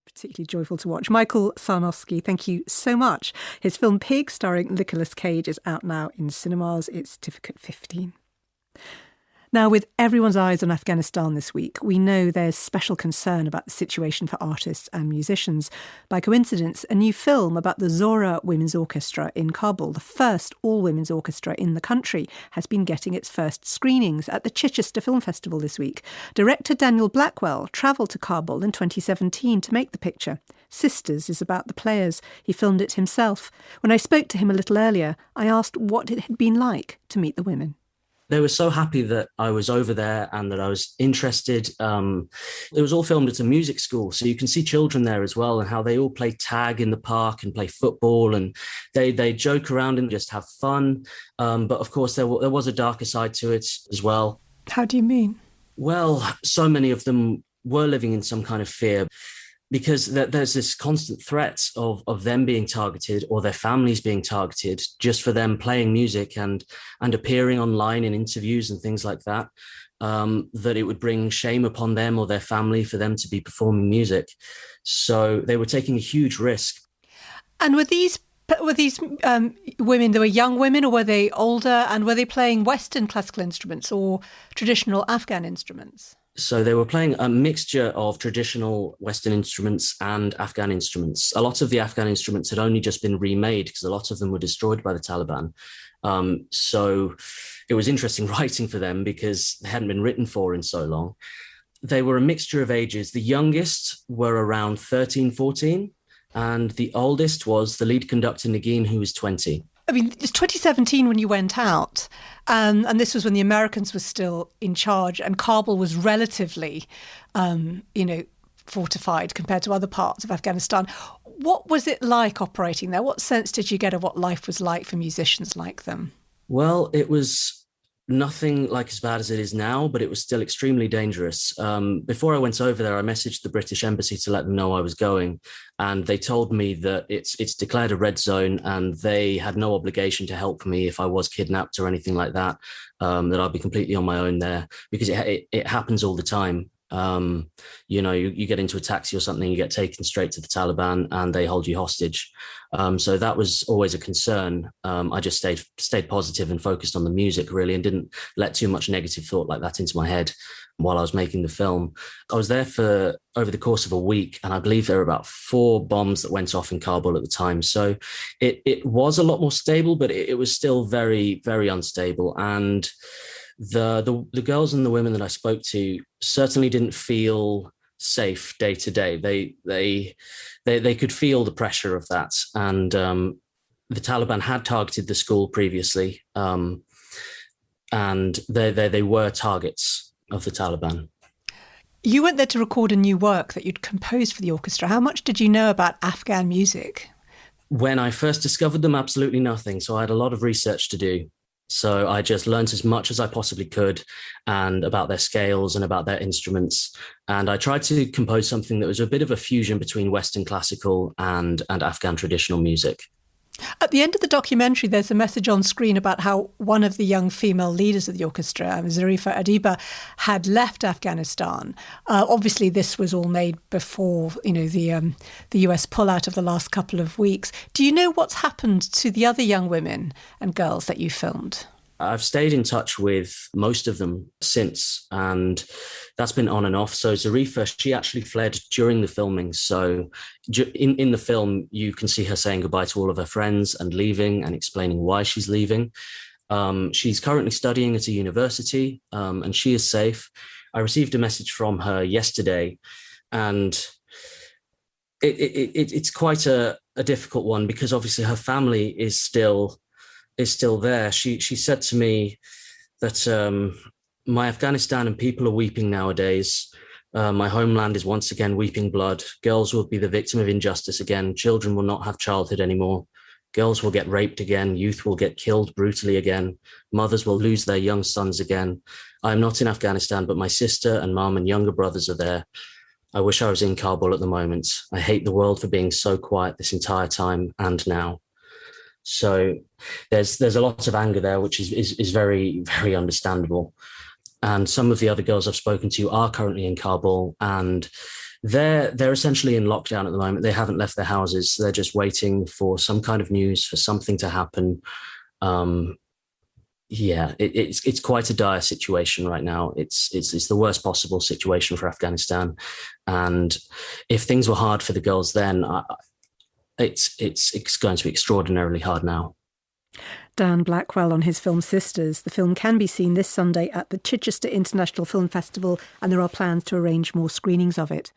particularly joyful to watch. Michael Sarnowski, thank you so much. His film Pig, starring Nicolas Cage, is out now in cinemas. It's Certificate 15. Now, with everyone's eyes on Afghanistan this week, we know there's special concern about the situation for artists and musicians. By coincidence, a new film about the Zohra Women's Orchestra in Kabul, the first all-women's orchestra in the country, has been getting its first screenings at the Chichester Film Festival this week. Director Daniel Blackwell travelled to Kabul in 2017 to make the picture. Sisters is about the players. He filmed it himself. When I spoke to him a little earlier, I asked what it had been like to meet the women. They were so happy that I was over there and that I was interested. It was all filmed at a music school, so you can see children there as well, and how they all play tag in the park and play football, and they joke around and just have fun. But of course, there was a darker side to it as well. How do you mean? Well, so many of them were living in some kind of fear, because there's this constant threat of them being targeted or their families being targeted just for them playing music and appearing online in interviews and things like that, that it would bring shame upon them or their family for them to be performing music. So they were taking a huge risk. And were these women, they were young women, or were they older, and were they playing Western classical instruments or traditional Afghan instruments? So they were playing a mixture of traditional Western instruments and Afghan instruments. A lot of the Afghan instruments had only just been remade because a lot of them were destroyed by the Taliban. So it was interesting writing for them because they hadn't been written for in so long. They were a mixture of ages. The youngest were around 13, 14, and the oldest was the lead conductor, Nagin, who was 20. I mean, it's 2017 when you went out, and this was when the Americans were still in charge, and Kabul was relatively, fortified compared to other parts of Afghanistan. What was it like operating there? What sense did you get of what life was like for musicians like them? Well, it was nothing like as bad as it is now, but it was still extremely dangerous. Before I went over there, I messaged the British Embassy to let them know I was going, and they told me that it's declared a red zone and they had no obligation to help me if I was kidnapped or anything like that, that I'd be completely on my own there, because it happens all the time. You get into a taxi or something, you get taken straight to the Taliban and they hold you hostage. So that was always a concern. I just stayed positive and focused on the music, really, and didn't let too much negative thought like that into my head while I was making the film. I was there for over the course of a week, and I believe there were about 4 bombs that went off in Kabul at the time. So it was a lot more stable, but it was still very, very unstable. And the girls and the women that I spoke to certainly didn't feel safe day to day. They could feel the pressure of that, and the Taliban had targeted the school previously, and they were targets of the Taliban. You went there to record a new work that you'd composed for the orchestra. How much did you know about Afghan music? When I first discovered them, absolutely nothing. So I had a lot of research to do. So I just learned as much as I possibly could, and about their scales and about their instruments. And I tried to compose something that was a bit of a fusion between Western classical and Afghan traditional music. At the end of the documentary, there's a message on screen about how one of the young female leaders of the orchestra, Zarifa Adiba, had left Afghanistan. Obviously, this was all made before, the US pullout of the last couple of weeks. Do you know what's happened to the other young women and girls that you filmed? I've stayed in touch with most of them since, and that's been on and off. So Zarifa, she actually fled during the filming. So in the film, you can see her saying goodbye to all of her friends and leaving and explaining why she's leaving. She's currently studying at a university, and she is safe. I received a message from her yesterday, and it's quite a difficult one, because obviously her family is still there. She said to me that my Afghanistan and people are weeping nowadays. My homeland is once again weeping blood. Girls will be the victim of injustice again. Children will not have childhood anymore. Girls will get raped again. Youth will get killed brutally again. Mothers will lose their young sons again. I'm not in Afghanistan, but my sister and mum and younger brothers are there. I wish I was in Kabul at the moment. I hate the world for being so quiet this entire time and now. So there's a lot of anger there, which is very, very understandable. And some of the other girls I've spoken to are currently in Kabul, and They're essentially in lockdown at the moment. They haven't left their houses. They're just waiting for some kind of news, for something to happen. Um, yeah, it's quite a dire situation right now. It's the worst possible situation for Afghanistan, and if things were hard for the girls then, it's going to be extraordinarily hard now. Dan Blackwell on his film Sisters. The film can be seen this Sunday at the Chichester International Film Festival, and there are plans to arrange more screenings of it.